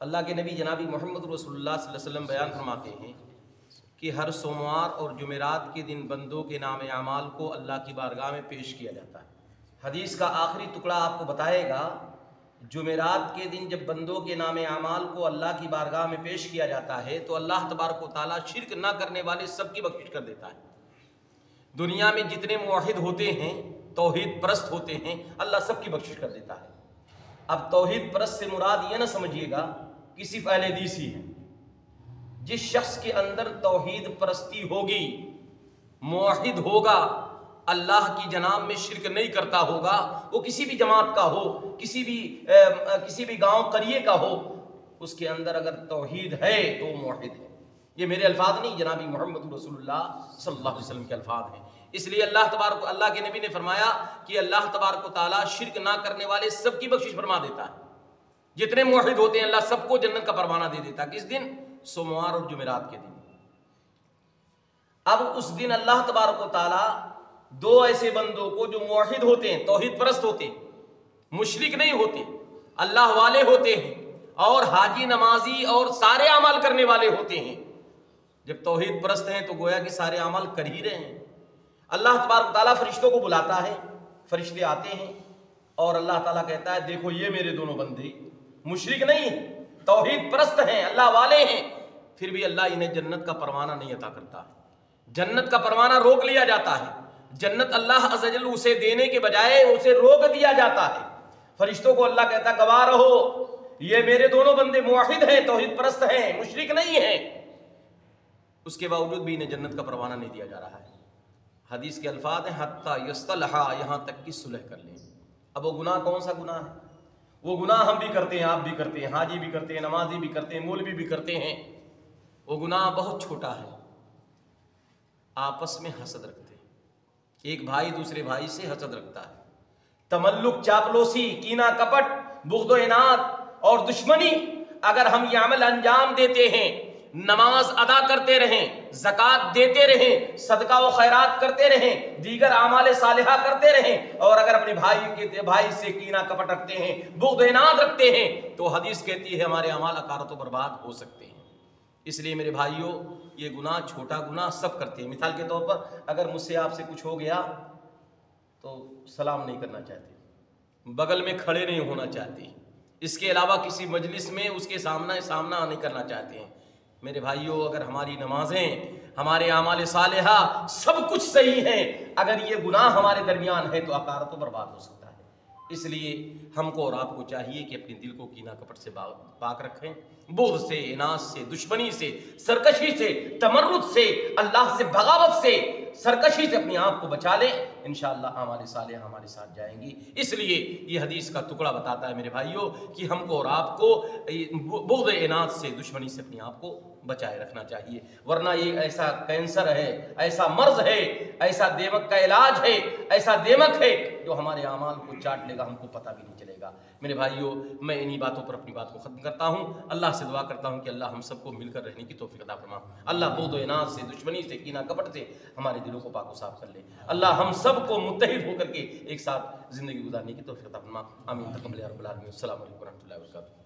अल्लाह के नबी जनाबी मोहम्मद रसूलुल्लाह सल्लल्लाहु अलैहि वसल्लम बयान फरमाते हैं कि हर सोमवार और जुमेरात के दिन बंदों के नाम अमाल को अल्लाह की बारगाह में पेश किया जाता है। हदीस का आखिरी टुकड़ा आपको बताएगा, जुमेरात के दिन जब बंदों के नाम अमाल को अल्लाह की बारगाह में पेश किया जाता है तो अल्लाह तबारक व तआला शिर्क ना करने वाले सबकी बख्शिश कर देता है। दुनिया में जितने मुवाहिद होते हैं, तौहीद परस्त होते हैं, अल्लाह सबकी बख्शिश कर देता है। अब तौहीद परस्त से मुराद ये ना समझिएगा कि सिर्फ अहले हदीस ही है। जिस शख्स के अंदर तौहीद परस्ती होगी, मुवाहिद होगा, अल्लाह की जनाब में शिरक नहीं करता होगा, वो किसी भी जमात का हो, किसी भी गांव करिए का हो, उसके अंदर अगर तौहीद है तो वो मुवाहिद है। ये मेरे अल्फाज नहीं, जनाबी मोहम्मद रसूलुल्लाह सल्लल्लाहु अलैहि वसल्लम के अल्फाज हैं। इसलिए अल्लाह के नबी ने फरमाया कि अल्लाह तबारक व तआला शिरक ना करने वाले सबकी बख्शिश फरमा देता है। जितने मुवाहिद होते हैं अल्लाह सबको जन्नत का परवाना दे देता है। किस दिन? सोमवार और जुमेरात के दिन। अब उस दिन अल्लाह तबारक व तआला दो ऐसे बंदों को जो मुवाहिद होते हैं, तौहीद परस्त होते हैं, मुशरिक नहीं होते, अल्लाह वाले होते हैं और हाजी नमाजी और सारे अमल करने वाले होते हैं। जब तौहीद परस्त हैं तो गोया कि सारे अमल कर ही रहे हैं। अल्लाह तबारक व तआला फरिश्तों को बुलाता है, फरिश्ते आते हैं और अल्लाह ताला कहता है देखो ये मेरे दोनों बंदे मुशरिक नहीं, तौहीद परस्त हैं, अल्लाह वाले हैं, फिर भी अल्लाह इन्हें जन्नत का परवाना नहीं अता करता। जन्नत का परवाना रोक लिया जाता है। जन्नत अल्लाह अज़्ज़ वजल उसे देने के बजाय उसे रोक दिया जाता है। फरिश्तों को अल्लाह कहता गवाह रहो, ये मेरे दोनों बंदे मुवाहिद हैं, तौहीद परस्त हैं, मुशरिक नहीं हैं, उसके बावजूद भी इन्हें जन्नत का परवाना नहीं दिया जा रहा है। हदीस के अल्फाज हैं हत्ता यस्तलहा, यहाँ तक कि सुलह कर लें। अब वो गुनाह कौन सा गुनाह है? वो गुनाह हम भी करते हैं, आप भी करते हैं, हाजी भी करते हैं, नमाजी भी करते हैं, मौलवी भी करते हैं। वो गुनाह बहुत छोटा है, आपस में हसद रखते हैं। एक भाई दूसरे भाई से हसद रखता है। तमल्लुक, चापलोसी, कीना कपट, बुग़्द व इनाद और दुश्मनी, अगर हम ये अमल अंजाम देते हैं, नमाज अदा करते रहें, ज़कात देते रहें, सदका व खैरात करते रहें, दीगर आमाल सालिहा करते रहें, और अगर अपने भाई से कीना कपट रखते हैं, बुग़्द व इनाद रखते हैं, तो हदीस कहती है हमारे अमाल अकारत व बर्बाद हो सकते हैं। इसलिए मेरे भाइयों, ये गुनाह छोटा गुनाह सब करते हैं। मिसाल के तौर पर अगर मुझसे आपसे कुछ हो गया तो सलाम नहीं करना चाहते, बगल में खड़े नहीं होना चाहते, इसके अलावा किसी मजलिस में उसके सामना नहीं करना चाहते हैं। मेरे भाइयों, अगर हमारी नमाजें, हमारे आमाल सालिहा सब कुछ सही है, अगर ये गुनाह हमारे दरमियान है तो अकारत व बर्बाद हो सकता है। इसलिए हमको और आपको चाहिए कि अपने दिल को कीना कपट से पाक रखें, बुग़्ज़ से, इनाद से, दुश्मनी से, सरकशी से, तमर्रुद से, अल्लाह से बगावत से, सरकशी से अपने आप को बचा लें। इंशाअल्लाह हमारे साले हमारे साथ जाएंगी। इसलिए ये हदीस का टुकड़ा बताता है मेरे भाइयों कि हमको और आपको बुग़्ज़ इनाद से, दुश्मनी से अपने आप को बचाए रखना चाहिए, वरना ये ऐसा कैंसर है, ऐसा मर्ज है, ऐसा देमक का इलाज है, ऐसा देमक है जो हमारे आमाल को चाट लेगा, हमको पता भी नहीं चलेगा। मेरे भाइयों, मैं इन्हीं बातों पर अपनी बात को ख़त्म करता हूँ। अल्लाह से दुआ करता हूँ कि अल्लाह हम सबको मिलकर रहने की तौफीक अता फरमा। अल्लाह बुग़्ज़ व इनाद से, दुश्मनी से, कीना कपट से हमारे दिलों को पाक व साफ कर ले। अल्लाह हम सबको मुत्तहिद होकर के एक साथ ज़िंदगी गुजारने की तौफीक अता फरमा। आमीन। तक़ब्बल या रब्बल आलमीन। अस्सलामु अलैकुम व रहमतुल्लाहि व बरकातुहू।